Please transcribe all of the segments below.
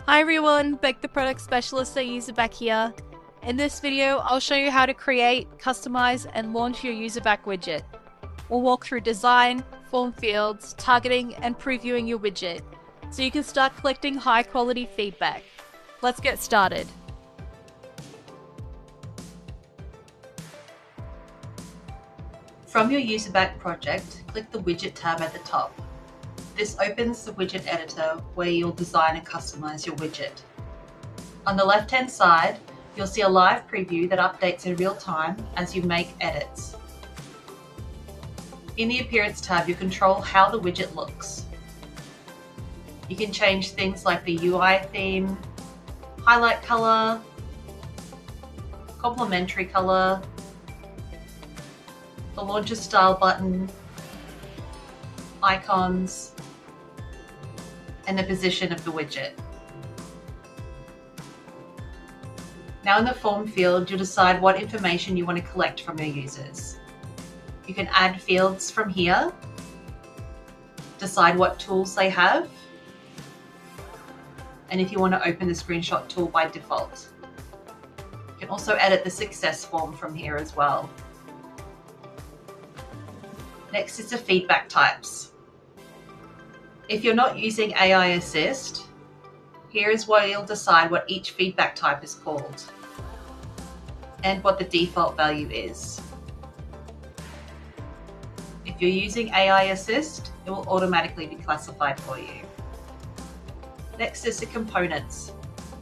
Hi everyone, Beck the Product Specialist at Userback here. In this video, I'll show you how to create, customize, and launch your Userback widget. We'll walk through design, form fields, targeting, and previewing your widget, so you can start collecting high-quality feedback. Let's get started. From your Userback project, click the Widget tab at the top. This opens the widget editor where you'll design and customize your widget. On the left-hand side, you'll see a live preview that updates in real time as you make edits. In the Appearance tab, you control how the widget looks. You can change things like the UI theme, highlight color, complementary color, the launcher style button, icons, and the position of the widget. Now in the form field, you'll decide what information you want to collect from your users. You can add fields from here, decide what tools they have, and if you want to open the screenshot tool by default. You can also edit the success form from here as well. Next is the feedback types. If you're not using AI Assist, here is where you'll decide what each feedback type is called and what the default value is. If you're using AI Assist, it will automatically be classified for you. Next is the components.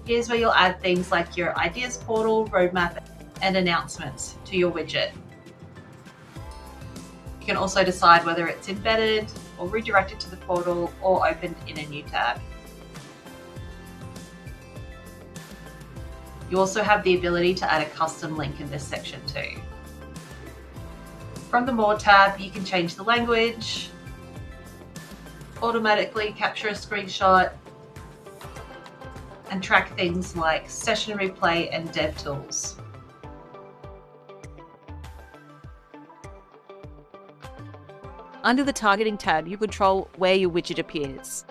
Here's where you'll add things like your ideas portal, roadmap, and announcements to your widget. You can also decide whether it's embedded or redirected to the portal or opened in a new tab. You also have the ability to add a custom link in this section too. From the More tab, you can change the language, automatically capture a screenshot, and track things like session replay and dev tools. Under the Targeting tab, you control where your widget appears.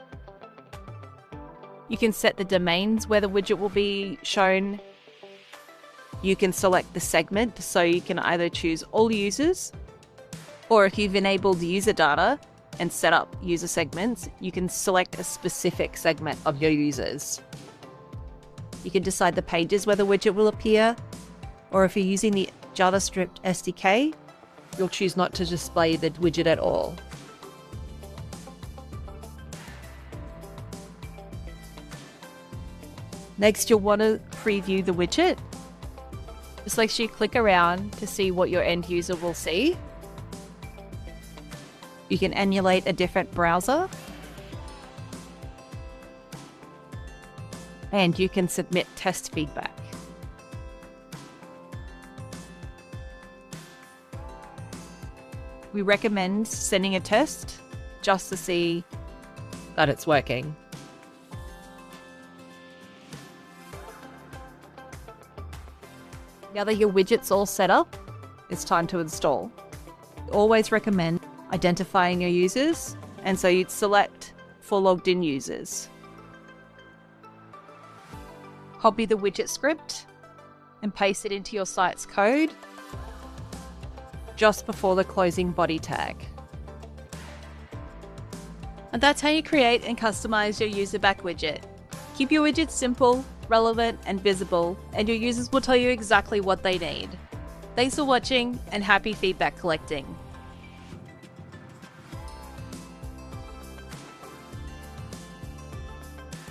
You can set the domains where the widget will be shown. You can select the segment, so you can either choose all users, or if you've enabled user data and set up user segments, you can select a specific segment of your users. You can decide the pages where the widget will appear, or if you're using the JavaScript SDK, you'll choose not to display the widget at all. Next, you'll want to preview the widget. Just make sure you click around to see what your end user will see. You can emulate a different browser. And you can submit test feedback. We recommend sending a test just to see that it's working. Now that your widget's all set up, it's time to install. We always recommend identifying your users, and so you'd select for logged in users. Copy the widget script and paste it into your site's code just before the closing body tag. And that's how you create and customize your Userback widget. Keep your widgets simple, relevant, and visible, and your users will tell you exactly what they need. Thanks for watching, and happy feedback collecting.